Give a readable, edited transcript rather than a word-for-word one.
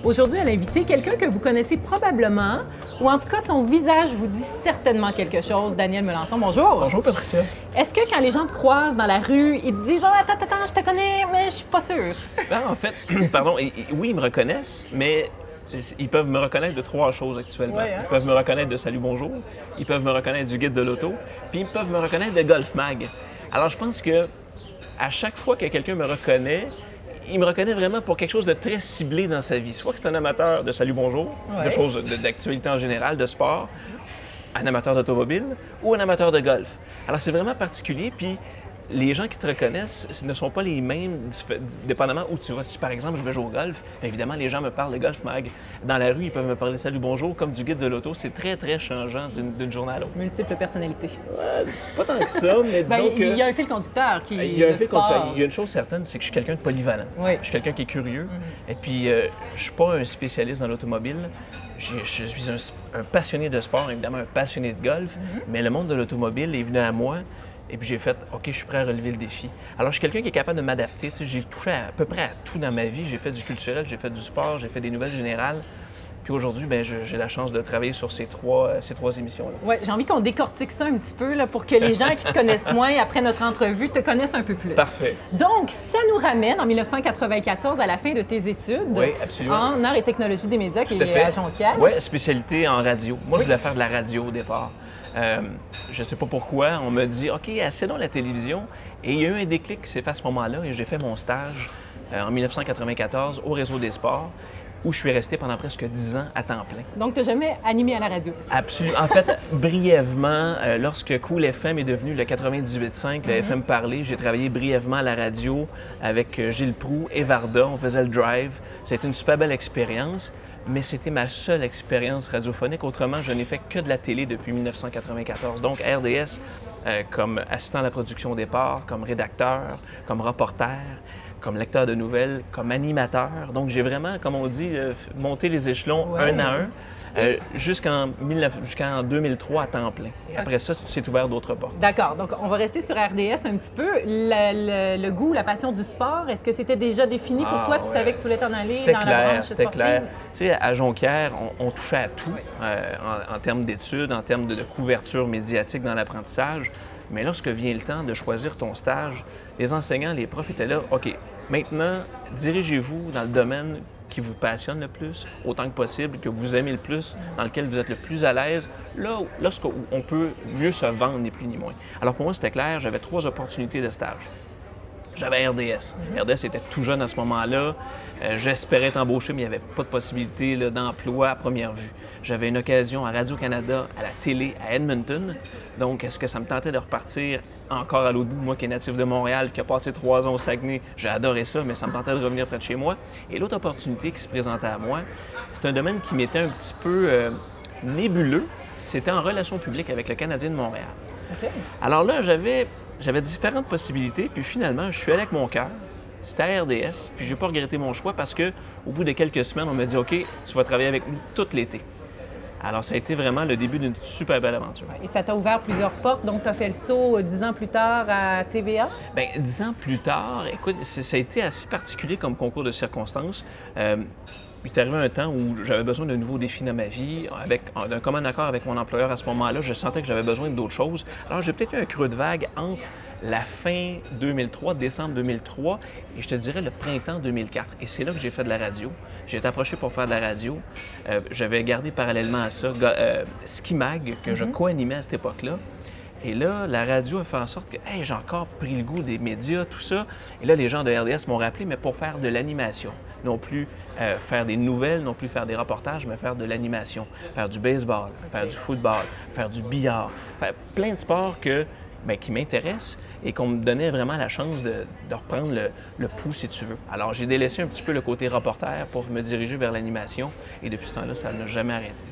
Aujourd'hui, elle a invité quelqu'un que vous connaissez probablement, ou en tout cas, son visage vous dit certainement quelque chose. Daniel Melançon, bonjour. Bonjour, Patricia. Est-ce que quand les gens te croisent dans la rue, ils te disent « Oh, attends, je te connais, mais je suis pas sûre. » En fait, pardon, oui, ils me reconnaissent, mais ils peuvent me reconnaître de trois choses actuellement. Ouais, hein? Ils peuvent me reconnaître de Salut Bonjour, ils peuvent me reconnaître du Guide de l'auto, puis ils peuvent me reconnaître de Golf Mag. Alors, je pense que à chaque fois que quelqu'un me reconnaît, il me reconnaît vraiment pour quelque chose de très ciblé dans sa vie. Soit que c'est un amateur de Salut Bonjour, de choses d'actualité en général, de sport, un amateur d'automobile ou un amateur de golf. Alors, c'est vraiment particulier, puis les gens qui te reconnaissent ne sont pas les mêmes, dépendamment où tu vas. Si, par exemple, je vais jouer au golf, bien évidemment, les gens me parlent de Golf Mag. Dans la rue, ils peuvent me parler de Salut Bonjour, comme du Guide de l'auto. C'est très, très changeant d'une journée à l'autre. Multiples personnalités. Pas tant que ça, mais disons que... Il y a un fil conducteur qui il y a un fil sport. conducteur. Il y a une chose certaine, c'est que je suis quelqu'un de polyvalent. Oui. Je suis quelqu'un qui est curieux. Et puis, je suis pas un spécialiste dans l'automobile. Je suis un passionné de sport, évidemment un passionné de golf, mais le monde de l'automobile est venu à moi. Et puis j'ai fait, OK, je suis prêt à relever le défi. Alors, je suis quelqu'un qui est capable de m'adapter. Tu sais, j'ai touché à peu près à tout dans ma vie. J'ai fait du culturel, j'ai fait du sport, j'ai fait des nouvelles générales. Puis aujourd'hui, bien, j'ai la chance de travailler sur ces trois émissions-là. Oui, j'ai envie qu'on décortique ça un petit peu là, pour que les gens qui te connaissent moins, après notre entrevue, te connaissent un peu plus. Parfait. Donc, ça nous ramène en 1994 à la fin de tes études. Oui, absolument. En arts et technologies des médias, qui est à Jonquière. Oui, spécialité en radio. Moi, je voulais faire de la radio au départ. Je ne sais pas pourquoi, on m'a dit « OK, assez dans la télévision ». Et il y a eu un déclic qui s'est fait à ce moment-là et j'ai fait mon stage en 1994 au Réseau des sports où je suis resté pendant presque 10 ans à temps plein. Donc, tu n'as jamais animé à la radio? Absolument. En fait, brièvement, lorsque Cool FM est devenu le 98.5, le FM parlé, j'ai travaillé brièvement à la radio avec Gilles Proulx et Varda. On faisait le drive. C'était une super belle expérience. Mais c'était ma seule expérience radiophonique. Autrement, je n'ai fait que de la télé depuis 1994. Donc, RDS, comme assistant à la production au départ, comme rédacteur, comme reporter, comme lecteur de nouvelles, comme animateur. Donc, j'ai vraiment, comme on dit, monté les échelons un à un. Jusqu'en 2003 à temps plein. Et après ça, c'est ouvert d'autres portes. D'accord. Donc, on va rester sur RDS un petit peu. Le goût, la passion du sport, est-ce que c'était déjà défini pour toi? Tu savais que tu voulais t'en aller dans la branche sportive? C'était clair. Tu sais, à Jonquière, on touchait à tout en termes d'études, en termes de couverture médiatique dans l'apprentissage. Mais lorsque vient le temps de choisir ton stage, les enseignants, les profs étaient là. OK, maintenant, dirigez-vous dans le domaine qui vous passionne le plus, autant que possible, que vous aimez le plus, dans lequel vous êtes le plus à l'aise, là on peut mieux se vendre, ni plus ni moins. Alors pour moi, c'était clair, j'avais 3 opportunités de stage. J'avais RDS. RDS était tout jeune à ce moment-là. J'espérais être embauché, mais il n'y avait pas de possibilité d'emploi à première vue. J'avais une occasion à Radio-Canada, à la télé, à Edmonton. Donc, est-ce que ça me tentait de repartir encore à l'autre bout? Moi qui est natif de Montréal, qui a passé 3 ans au Saguenay, j'ai adoré ça, mais ça me tentait de revenir près de chez moi. Et l'autre opportunité qui se présentait à moi, c'est un domaine qui m'était un petit peu nébuleux. C'était en relations publiques avec le Canadien de Montréal. Okay. Alors là, j'avais différentes possibilités, puis finalement, je suis allé avec mon cœur. C'était à RDS, puis j'ai pas regretté mon choix parce que au bout de quelques semaines, on m'a dit « OK, tu vas travailler avec nous tout l'été ». Alors, ça a été vraiment le début d'une super belle aventure. Et ça t'a ouvert plusieurs portes. Donc, tu as fait le saut 10 ans plus tard à TVA? Bien, 10 ans plus tard, écoute, ça a été assez particulier comme concours de circonstances. Il est arrivé un temps où j'avais besoin d'un nouveau défi dans ma vie, d'un commun accord avec mon employeur à ce moment-là. Je sentais que j'avais besoin d'autres choses. Alors, j'ai peut-être eu un creux de vague entre la fin 2003, décembre 2003, et je te dirais le printemps 2004. Et c'est là que j'ai fait de la radio. J'ai été approché pour faire de la radio. J'avais gardé parallèlement à ça Ski Mag, que je co-animais à cette époque-là. Et là, la radio a fait en sorte que hey, j'ai encore pris le goût des médias, tout ça. Et là, les gens de RDS m'ont rappelé, mais pour faire de l'animation. Non plus faire des nouvelles, non plus faire des reportages, mais faire de l'animation. Faire du baseball, faire du football, faire du billard, faire plein de sports qui m'intéressent et qu'on me donnait vraiment la chance de reprendre le pouls, si tu veux. Alors, j'ai délaissé un petit peu le côté reporter pour me diriger vers l'animation et depuis ce temps-là, ça n'a jamais arrêté.